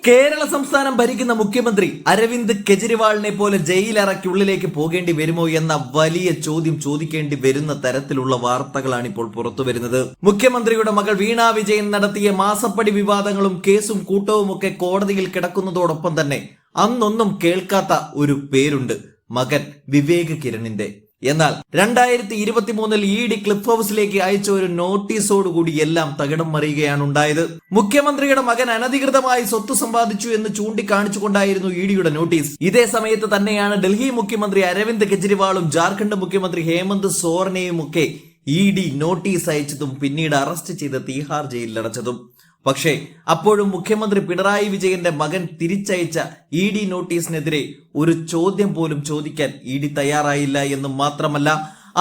കേരള സംസ്ഥാനം ഭരിക്കുന്ന മുഖ്യമന്ത്രി അരവിന്ദ് കെജ്രിവാളിനെ പോലെ ജയിലിറക്കി ഉള്ളിലേക്ക് പോകേണ്ടി വരുമോ എന്ന വലിയ ചോദ്യം ചോദിക്കേണ്ടി വരുന്ന തരത്തിലുള്ള വാർത്തകളാണ് ഇപ്പോൾ പുറത്തു വരുന്നത്. മുഖ്യമന്ത്രിയുടെ മകൾ വീണ വിജയൻ നടത്തിയ മാസപ്പടി വിവാദങ്ങളും കേസും കൂട്ടവുമൊക്കെ കോടതിയിൽ കിടക്കുന്നതോടൊപ്പം തന്നെ അന്നൊന്നും കേൾക്കാത്ത ഒരു പേരുണ്ട്, മകൻ വിവേക് കിരണിന്റെ. എന്നാൽ 2023 ഇഡി ക്ലിഫ് ഹൗസിലേക്ക് അയച്ച ഒരു നോട്ടീസോടുകൂടി എല്ലാം തകിടം മറിയുകയാണ് ഉണ്ടായത്. മുഖ്യമന്ത്രിയുടെ മകൻ അനധികൃതമായി സ്വത്ത് സമ്പാദിച്ചു എന്ന് ചൂണ്ടിക്കാണിച്ചുകൊണ്ടായിരുന്നു ഇഡിയുടെ നോട്ടീസ്. ഇതേ സമയത്ത് തന്നെയാണ് ഡൽഹി മുഖ്യമന്ത്രി അരവിന്ദ് കെജ്രിവാളും ജാർഖണ്ഡ് മുഖ്യമന്ത്രി ഹേമന്ത് സോറനെയും ഒക്കെ ഇഡി നോട്ടീസ് അയച്ചതും പിന്നീട് അറസ്റ്റ് ചെയ്ത് തീഹാർ ജയിലിലടച്ചതും. പക്ഷേ അപ്പോഴും മുഖ്യമന്ത്രി പിണറായി വിജയന്റെ മകൻ തിരിച്ചയച്ച ഇഡി നോട്ടീസിനെതിരെ ഒരു ചോദ്യം പോലും ചോദിക്കാൻ ഇഡി തയ്യാറായില്ല എന്ന് മാത്രമല്ല,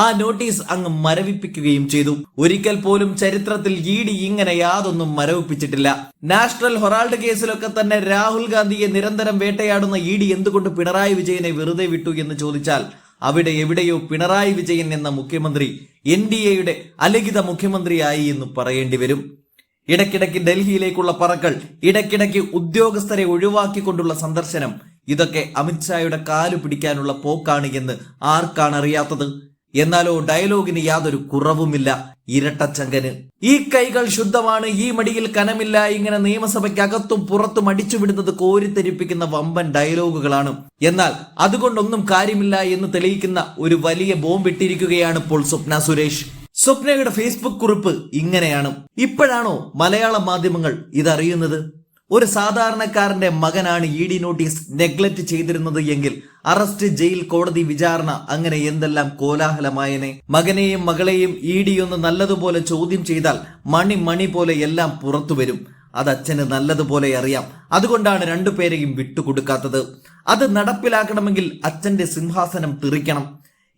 ആ നോട്ടീസ് അങ്ങ് മരവിപ്പിക്കുകയും ചെയ്തു. ഒരിക്കൽ പോലും ചരിത്രത്തിൽ ഇഡി ഇങ്ങനെ യാതൊന്നും മരവിപ്പിച്ചിട്ടില്ല. നാഷണൽ ഹെറാൾഡ് കേസിലൊക്കെ തന്നെ രാഹുൽ ഗാന്ധിയെ നിരന്തരം വേട്ടയാടുന്ന ഇഡി എന്തുകൊണ്ട് പിണറായി വിജയനെ വെറുതെ വിട്ടു എന്ന് ചോദിച്ചാൽ അവിടെ എവിടെയോ പിണറായി വിജയൻ എന്ന മുഖ്യമന്ത്രി NDAയുടെ അലിഖിത മുഖ്യമന്ത്രിയായി എന്ന് പറയേണ്ടി വരും. ഇടയ്ക്കിടയ്ക്ക് ഡൽഹിയിലേക്കുള്ള പറക്കൽ, ഇടയ്ക്കിടയ്ക്ക് ഉദ്യോഗസ്ഥരെ ഒഴിവാക്കിക്കൊണ്ടുള്ള സന്ദർശനം, ഇതൊക്കെ അമിത്ഷായുടെ കാലു പിടിക്കാനുള്ള പോക്കാണ് എന്ന് ആർക്കാണ് അറിയാത്തത്? എന്നാലോ ഡയലോഗിന് യാതൊരു കുറവുമില്ല, ഇരട്ടച്ചങ്കന്. ഈ കൈകൾ ശുദ്ധമാണ്, ഈ മടിയിൽ കനമില്ല, ഇങ്ങനെ നിയമസഭയ്ക്കകത്തും പുറത്തും അടിച്ചുവിടുന്നത് കോരിത്തെരിപ്പിക്കുന്ന വമ്പൻ ഡയലോഗുകളാണ്. എന്നാൽ അതുകൊണ്ടൊന്നും കാര്യമില്ല എന്ന് തെളിയിക്കുന്ന ഒരു വലിയ ബോംബിട്ടിരിക്കുകയാണ് ഇപ്പോൾ സ്വപ്ന സുരേഷ്. സ്വപ്നയുടെ ഫേസ്ബുക്ക് കുറിപ്പ് ഇങ്ങനെയാണ്: ഇപ്പോഴാണോ മലയാള മാധ്യമങ്ങൾ ഇതറിയുന്നത്? ഒരു സാധാരണക്കാരന്റെ മകനാണ് ഇഡി നോട്ടീസ് നെഗ്ലക്ട് ചെയ്തിരുന്നത് എങ്കിൽ അറസ്റ്റ്, ജയിൽ, കോടതി, വിചാരണ, അങ്ങനെ എന്തെല്ലാം കോലാഹലമായനെ. മകനെയും മകളെയും ഇഡി ഒന്ന് നല്ലതുപോലെ ചോദ്യം ചെയ്താൽ മണി പോലെ എല്ലാം പുറത്തു വരും. അത് അച്ഛന് നല്ലതുപോലെ അറിയാം. അതുകൊണ്ടാണ് രണ്ടുപേരെയും വിട്ടുകൊടുക്കാത്തത്. അത് നടപ്പിലാക്കണമെങ്കിൽ അച്ഛന്റെ സിംഹാസനം തെറിക്കണം.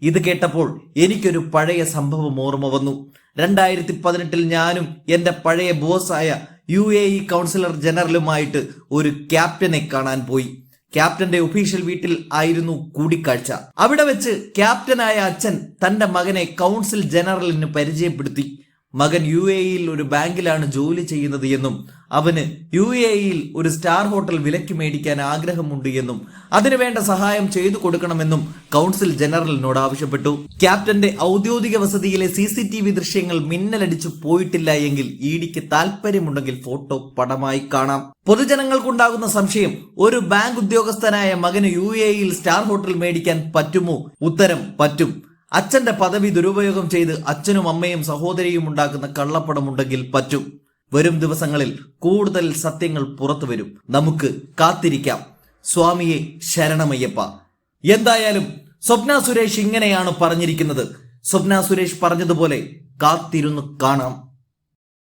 ഇത് കേട്ടപ്പോൾ എനിക്കൊരു പഴയ സംഭവം ഓർമ്മ വന്നു. 2018 ഞാനും എന്റെ പഴയ ബോസായ UAE കൗൺസിലർ ജനറലുമായിട്ട് ഒരു ക്യാപ്റ്റനെ കാണാൻ പോയി. ക്യാപ്റ്റന്റെ ഒഫീഷ്യൽ വീട്ടിൽ ആയിരുന്നു കൂടിക്കാഴ്ച. അവിടെ വെച്ച് ക്യാപ്റ്റനായ അച്ഛൻ തന്റെ മകനെ കൗൺസിൽ ജനറലിന് പരിചയപ്പെടുത്തി. മകൻ UAEയിൽ ഒരു ബാങ്കിലാണ് ജോലി ചെയ്യുന്നത് എന്നും അവന് UAEയിൽ ഒരു സ്റ്റാർ ഹോട്ടൽ വിലയ്ക്ക് മേടിക്കാൻ ആഗ്രഹമുണ്ട് എന്നും അതിനുവേണ്ട സഹായം ചെയ്തു കൊടുക്കണമെന്നും കൗൺസിൽ ജനറലിനോട് ആവശ്യപ്പെട്ടു. ക്യാപ്റ്റന്റെ ഔദ്യോഗിക വസതിയിലെ CCTV ദൃശ്യങ്ങൾ മിന്നലടിച്ചു പോയിട്ടില്ല എങ്കിൽ ഇഡിക്ക് താല്പര്യമുണ്ടെങ്കിൽ ഫോട്ടോ പടമായി കാണാം. പൊതുജനങ്ങൾക്കുണ്ടാകുന്ന സംശയം, ഒരു ബാങ്ക് ഉദ്യോഗസ്ഥനായ മകന് UAEയിൽ സ്റ്റാർ ഹോട്ടൽ മേടിക്കാൻ പറ്റുമോ? ഉത്തരം, പറ്റും. അച്ഛന്റെ പദവി ദുരുപയോഗം ചെയ്ത് അച്ഛനും അമ്മയും സഹോദരിയും ഉണ്ടാക്കുന്ന കള്ളപ്പടമുണ്ടെങ്കിൽ പറ്റും. വരും ദിവസങ്ങളിൽ കൂടുതൽ സത്യങ്ങൾ പുറത്തു വരും. നമുക്ക് കാത്തിരിക്കാം. സ്വാമിയെ ശരണമയ്യപ്പ. എന്തായാലും സ്വപ്ന സുരേഷ് ഇങ്ങനെയാണ് പറഞ്ഞിരിക്കുന്നത്. സ്വപ്ന സുരേഷ് പറഞ്ഞതുപോലെ കാത്തിരുന്ന് കാണാം.